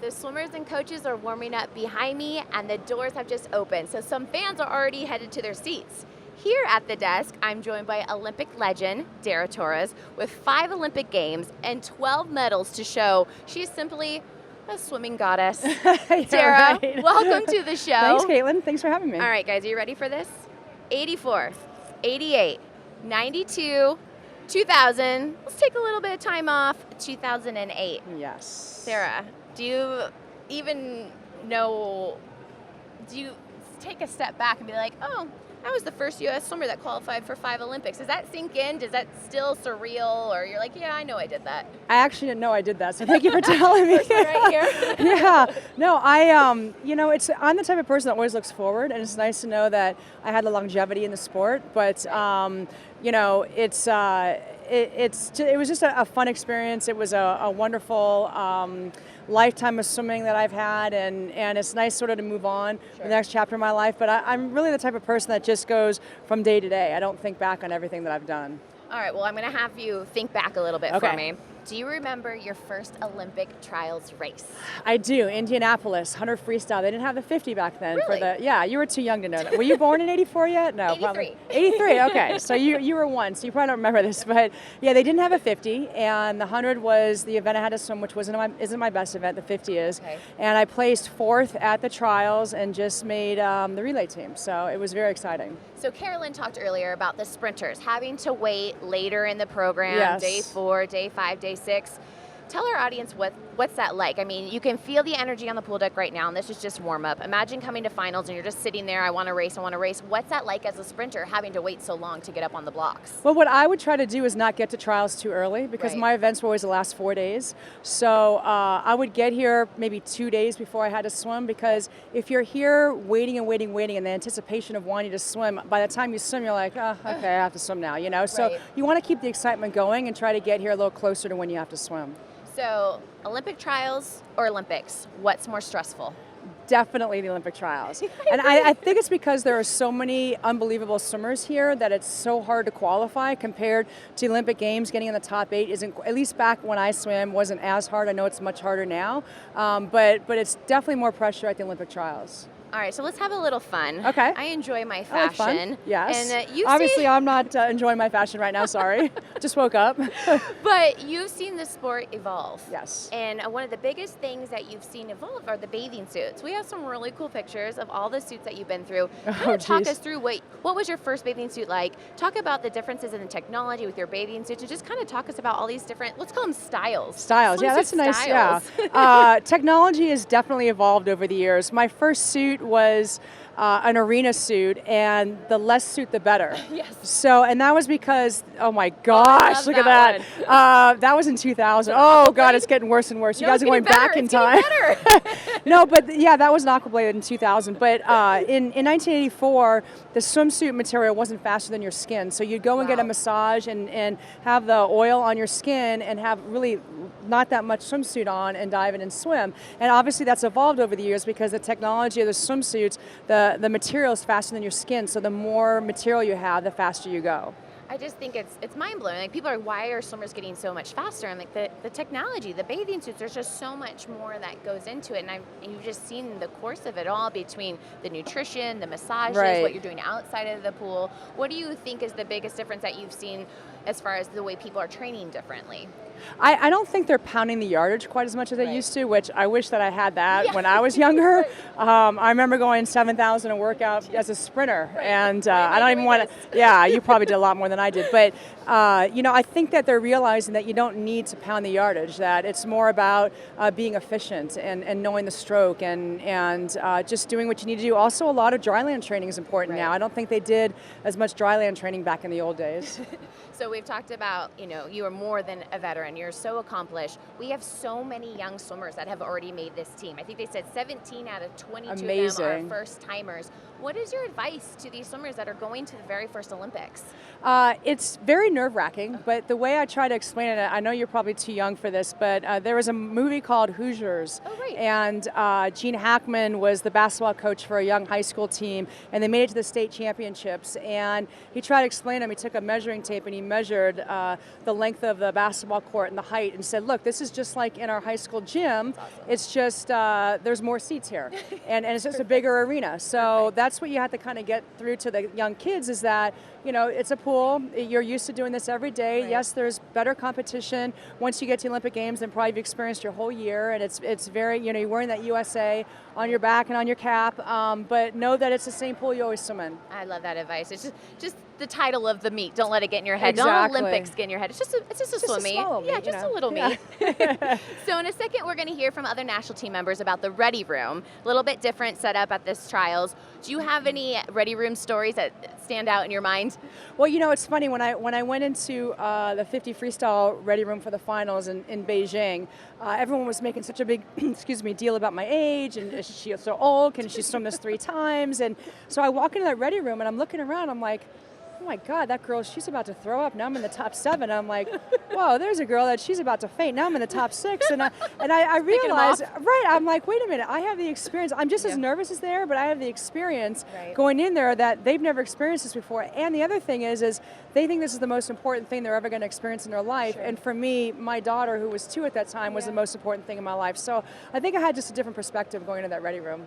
the swimmers and coaches are warming up behind me, and the doors have just opened. So some fans are already headed to their seats. Here at the desk, I'm joined by Olympic legend DaraTorres with 5 Olympic Games and 12 medals to show she is simply a swimming goddess. Dara, right. welcome to the show. Thanks, Caitlin. Thanks for having me. All right, guys, are you ready for this? 84, 88, 92, 2000. Let's take a little bit of time off. 2008. Yes. Sarah, do you even know, do you take a step back and be like, oh, I was the first U.S. swimmer that qualified for 5 Olympics. Does that sink in? Does that still surreal? Or you're like, yeah, I know I did that. I actually didn't know I did that, so thank you for telling me. Right here. Yeah. No, I'm the type of person that always looks forward, and it's nice to know that I had the longevity in the sport. But it was just a fun experience. It was a wonderful lifetime of swimming that I've had, and it's nice sort of to move on to the next chapter of my life. But I'm really the type of person that just goes from day to day. I don't think back on everything that I've done. All right, well, I'm going to have you think back a little bit Okay. for me. Do you remember your first Olympic trials race? I do. Indianapolis, 100 freestyle. They didn't have the 50 back then. Really? Yeah, you were too young to know that. Were you born in 84 yet? No, 83. probably. 83, okay. So you were 1, so you probably don't remember this. But yeah, they didn't have a 50, and the 100 was the event I had to swim, which isn't my best event, the 50 is. Okay. And I placed 4th at the trials and just made the relay team. So it was very exciting. So Carolyn talked earlier about the sprinters having to wait later in the program, Yes. day 4, day 5, day 6. Tell our audience what's that like. I mean, you can feel the energy on the pool deck right now, and this is just warm up. Imagine coming to finals and you're just sitting there, I want to race. What's that like as a sprinter, having to wait so long to get up on the blocks? Well, what I would try to do is not get to trials too early, because Right. my events were always the last 4 days. So I would get here maybe 2 days before I had to swim, because if you're here waiting and the anticipation of wanting to swim, by the time you swim, you're like, oh, okay, I have to swim now, you know? So Right. you want to keep the excitement going and try to get here a little closer to when you have to swim. So Olympic trials or Olympics, what's more stressful? Definitely the Olympic trials. And I think it's because there are so many unbelievable swimmers here that it's so hard to qualify compared to the Olympic Games. Getting in the top 8 isn't, at least back when I swam, wasn't as hard. I know it's much harder now, but it's definitely more pressure at the Olympic trials. All right, so let's have a little fun. Okay. I enjoy my I like fashion. fun. Yes. And you obviously see, I'm not enjoying my fashion right now, sorry. Just woke up. but you've seen the sport evolve. Yes. And one of the biggest things that you've seen evolve are the bathing suits. We have some really cool pictures of all the suits that you've been through. Kind of talk geez. us through what was your first bathing suit like? Talk about the differences in the technology with your bathing suits, and just kind of talk us about all these different, let's call them styles. Styles, yeah, that's a nice, styles. technology has definitely evolved over the years. My first suit was an arena suit, and the less suit, the better. Yes. So, and that was because, oh my gosh, look at that that. That was in 2000. Oh God, it's getting worse and worse. You guys are going back in time. No, but yeah, that was an aquablade in 2000. But in 1984, the swimsuit material wasn't faster than your skin. So you'd go and get a massage and have the oil on your skin and have really not that much swimsuit on and dive in and swim. And obviously that's evolved over the years because the technology of the swimsuits, the material is faster than your skin. So the more material you have, the faster you go. I just think it's mind-blowing. Like, people are, why are swimmers getting so much faster? And like the technology, the bathing suits, there's just so much more that goes into it. And you've just seen the course of it all between the nutrition, the massages, Right. what you're doing outside of the pool. What do you think is the biggest difference that you've seen as far as the way people are training differently? I don't think they're pounding the yardage quite as much as they Right. used to, which I wish that I had that when I was younger. I remember going 7,000 a workout as a sprinter, and I don't even want to, yeah, you probably did a lot more than I did, but I think that they're realizing that you don't need to pound the yardage, that it's more about being efficient and knowing the stroke and just doing what you need to do. Also, a lot of dryland training is important now. I don't think they did as much dryland training back in the old days. So we've talked about, you are more than a veteran. You're so accomplished. We have so many young swimmers that have already made this team. I think they said 17 out of 22 of them are first timers. What is your advice to these swimmers that are going to the very first Olympics? It's very nerve-wracking, but the way I try to explain it, I know you're probably too young for this, but there was a movie called Hoosiers, Oh, right. and Gene Hackman was the basketball coach for a young high school team, and they made it to the state championships, and he tried to explain them. He took a measuring tape and he measured the length of the basketball court and the height and said, look, this is just like in our high school gym. That's awesome. It's just there's more seats here, and it's just a bigger arena. So that's what you have to kind of get through to the young kids, is that, you know, it's a pool. You're used to doing this every day. Right. Yes, there's better competition once you get to the Olympic Games than probably you've experienced your whole year, and it's very, you know, you're wearing that USA on your back and on your cap, but know that it's the same pool you always swim in. I love that advice. It's just the title of the meet. Don't let it get in your head. Exactly. Don't Olympics get in your head. It's just a swim meet. small Yeah, meet, you just know. a little Yeah. meet. So in a second, we're going to hear from other national team members about the Ready Room. A little bit different setup at this trials. Do you have any Ready Room stories that stand out in your mind? Well, you know, it's funny, when I went into the 50 freestyle Ready Room for the finals in Beijing, everyone was making such a big deal about my age, and is she so old, can she swim this 3 times? And so I walk into that Ready Room and I'm looking around, I'm like, oh my God, that girl, she's about to throw up. Now I'm in the top 7. I'm like, whoa, there's a girl that she's about to faint. Now I'm in the top 6. And I realized, right, I'm like, wait a minute, I have the experience. I'm just as nervous as they are, but I have the experience going in there that they've never experienced this before. And the other thing is they think this is the most important thing they're ever going to experience in their life. Sure. And for me, my daughter, who was 2 at that time, was the most important thing in my life. So I think I had just a different perspective going into that Ready Room.